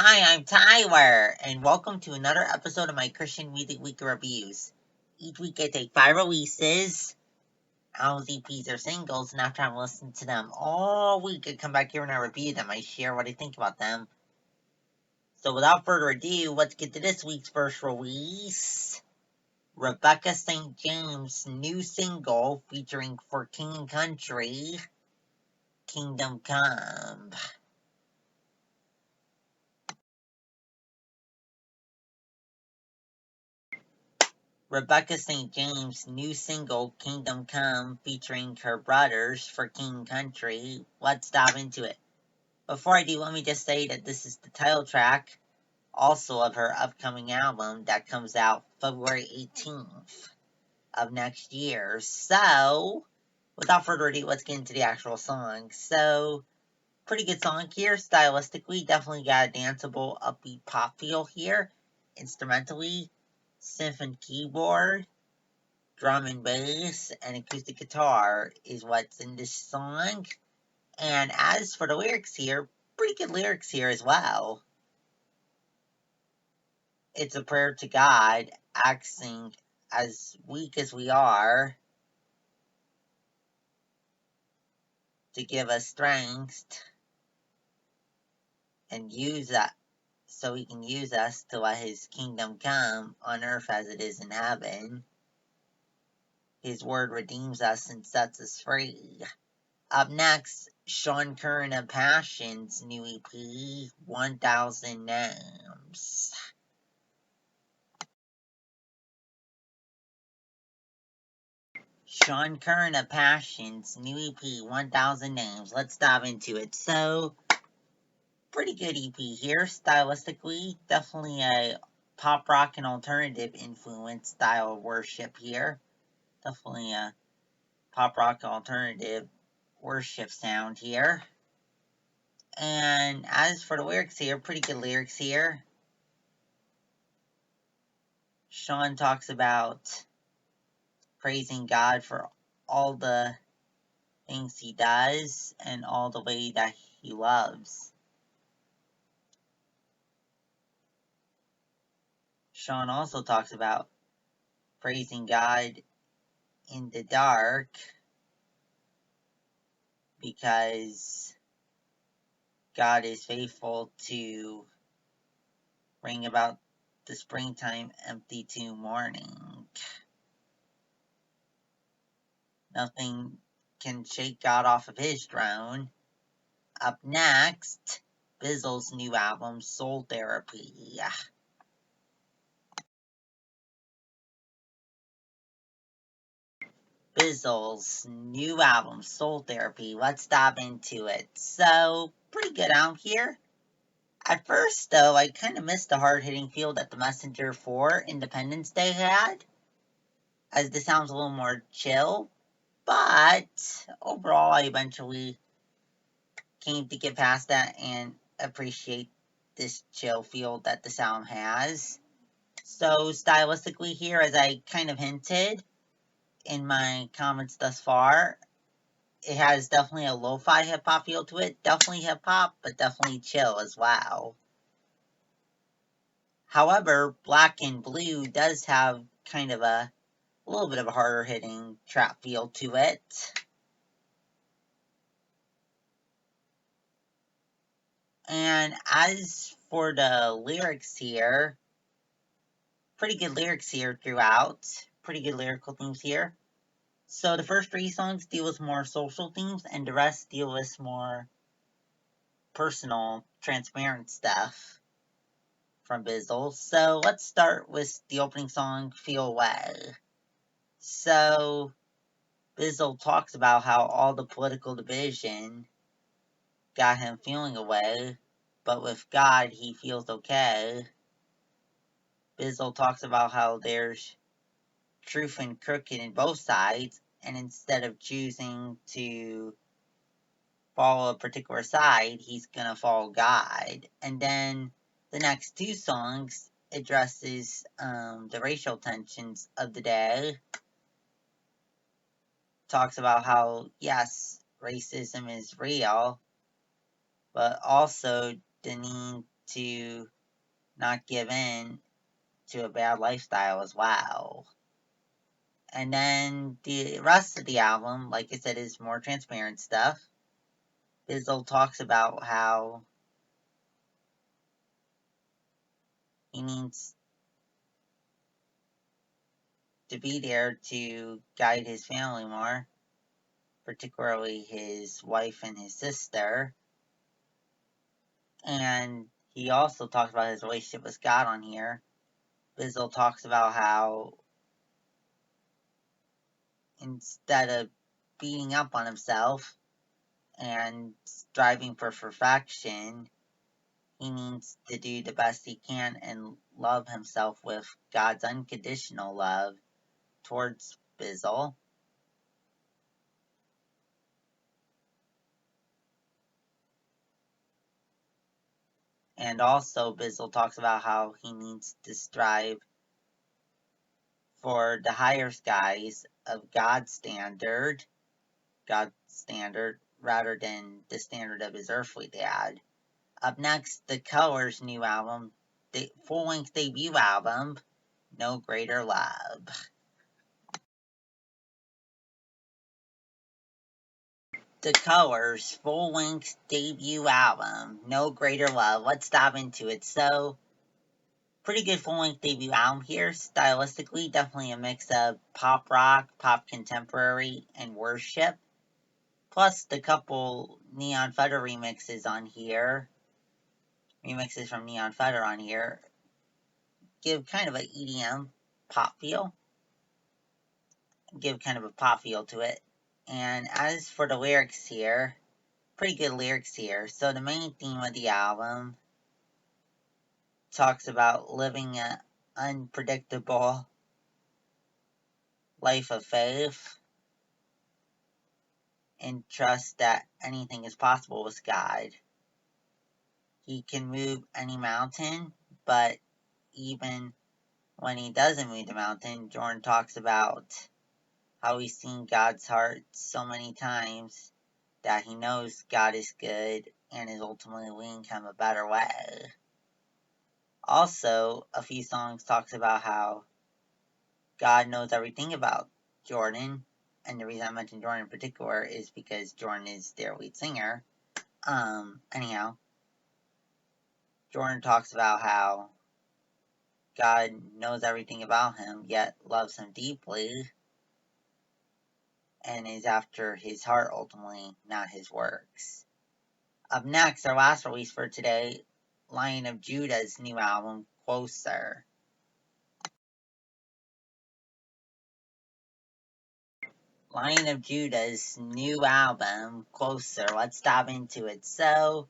Hi, I'm Tyler, and welcome to another episode of my Christian Music Week reviews. Each week I take 5 releases, albums, EPs, or singles, and after I've listened to them all week, I come back here and I review them. I share what I think about them. So without further ado, let's get to this week's first release. Rebecca St. James' new single featuring For King and Country, Kingdom Come. Rebecca St. James' new single, Kingdom Come, featuring her brothers for King Country. Let's dive into it. Before I do, let me just say that this is the title track, also of her upcoming album that comes out February 18th of next year. So, without further ado, let's get into the actual song. So, pretty good song here, stylistically, definitely got a danceable, upbeat pop feel here. Instrumentally, synth and keyboard, drum and bass, and acoustic guitar is what's in this song. And as for the lyrics here, pretty good lyrics here as well. It's a prayer to God, asking, as weak as we are, to give us strength and use that so he can use us to let his kingdom come on earth as it is in heaven. His word redeems us and sets us free. Up next, Sean Curran of Passion's new EP, 1000 Names. Sean Curran of Passion's new EP, 1000 Names. Let's dive into it. So, pretty good EP here, stylistically. Definitely a pop rock and alternative influence style of worship here. Definitely a pop rock alternative worship sound here. And as for the lyrics here, pretty good lyrics here. Sean talks about praising God for all the things he does and all the way that he loves. Sean also talks about praising God in the dark because God is faithful to bring about the springtime empty to morning. Nothing can shake God off of his throne. Up next, Bizzle's new album, Soul Therapy. Bizzle's new album, Soul Therapy. Let's dive into it. So, pretty good album here. At first, though, I kind of missed the hard-hitting feel that The Messenger 4 Independence Day had, as this sounds a little more chill. But overall, I eventually came to get past that and appreciate this chill feel that the sound has. So, stylistically here, as I kind of hinted in my comments thus far, it has definitely a lo-fi hip-hop feel to it. Definitely hip-hop, but definitely chill as well. However, Black and Blue does have kind of a little bit of a harder hitting trap feel to it. And as for the lyrics here, pretty good lyrics here throughout. Pretty good lyrical themes here. So the first 3 songs deal with more social themes, and the rest deal with more personal, transparent stuff from Bizzle. So let's start with the opening song, Feel Away. So Bizzle talks about how all the political division got him feeling away, but with God he feels okay. Bizzle talks about how there's truth and crooked in both sides, and instead of choosing to follow a particular side, he's gonna follow God. And then the next 2 songs addresses the racial tensions of the day. Talks about how, yes, racism is real, but also the need to not give in to a bad lifestyle as well. And then the rest of the album, like I said, is more transparent stuff. Bizzle talks about how he needs to be there to guide his family more, particularly his wife and his sister. And he also talks about his relationship with God on here. Bizzle talks about how instead of beating up on himself and striving for perfection, he needs to do the best he can and love himself with God's unconditional love towards Bizzle. And also, Bizzle talks about how he needs to strive for the higher skies of God's standard, rather than the standard of his earthly dad. Up next, The Colors' new album, the full-length debut album, No Greater Love. The Colors' full-length debut album, No Greater Love. Let's dive into it. So, pretty good full-length debut album here. Stylistically, definitely a mix of pop rock, pop contemporary, and worship. Plus, the couple Neon Fudder remixes on here, remixes from Neon Fudder on here, give kind of an EDM pop feel. Give kind of a pop feel to it. And as for the lyrics here, pretty good lyrics here. So the main theme of the album talks about living an unpredictable life of faith and trust that anything is possible with God. He can move any mountain, but even when he doesn't move the mountain, Jordan talks about how he's seen God's heart so many times that he knows God is good and is ultimately leading him a better way. Also, a few songs talks about how God knows everything about Jordan, and the reason I mentioned Jordan in particular is because Jordan is their lead singer. Anyhow, Jordan talks about how God knows everything about him, yet loves him deeply, and is after his heart ultimately, not his works. Up next, our last release for today, Lion of Judah's new album, Closer. Lion of Judah's new album, Closer. Let's dive into it. So,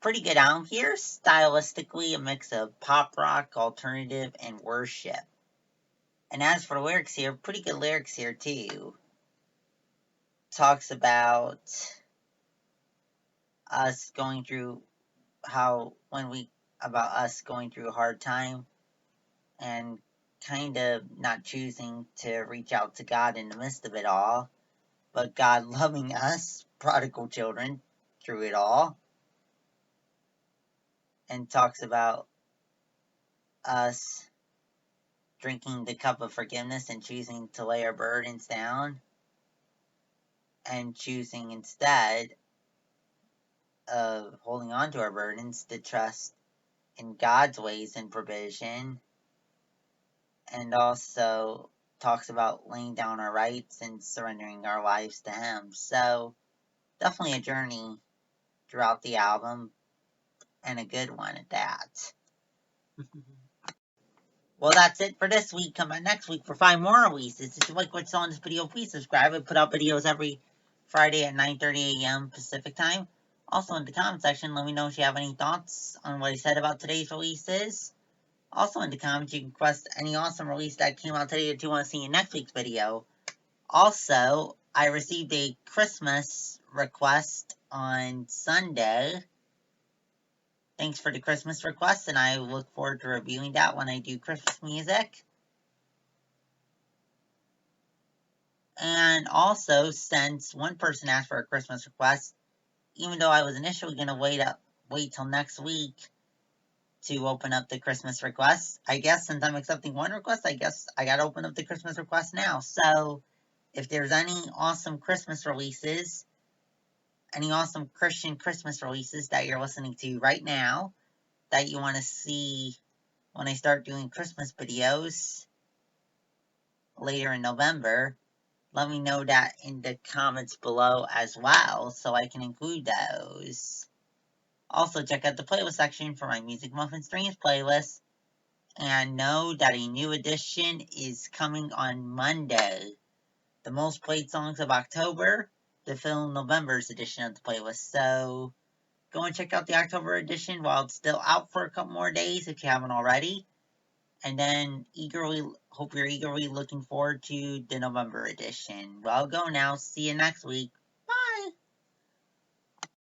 pretty good album here. Stylistically, a mix of pop rock, alternative, and worship. And as for the lyrics here, pretty good lyrics here too. Talks about us going through about us going through a hard time and kind of not choosing to reach out to God in the midst of it all, but God loving us, prodigal children, through it all. And talks about us drinking the cup of forgiveness and choosing to lay our burdens down and choosing instead of holding on to our burdens to trust in God's ways and provision. And also talks about laying down our rights and surrendering our lives to Him. So, definitely a journey throughout the album, and a good one at that. Well, that's it for this week. Come back next week for 5 more releases. If you like what you saw in this video, please subscribe. I put out videos every Friday at 9:30 a.m. Pacific Time. Also, in the comment section, let me know if you have any thoughts on what I said about today's releases. Also, in the comments, you can request any awesome release that came out today that you want to see in next week's video. Also, I received a Christmas request on Sunday. Thanks for the Christmas request, and I look forward to reviewing that when I do Christmas music. And also, since one person asked for a Christmas request, even though I was initially going to wait wait till next week to open up the Christmas requests. I guess since I'm accepting one request, I guess I gotta open up the Christmas request now. So, if there's any awesome Christmas releases, any awesome Christian Christmas releases that you're listening to right now, that you want to see when I start doing Christmas videos later in November, let me know that in the comments below as well, so I can include those. Also, check out the playlist section for my Music Muffin Streams playlist, and know that a new edition is coming on Monday. The most played songs of October to fill November's edition of the playlist. So, go and check out the October edition while it's still out for a couple more days if you haven't already. And then hope you're eagerly looking forward to the November edition. Well, go now. See you next week.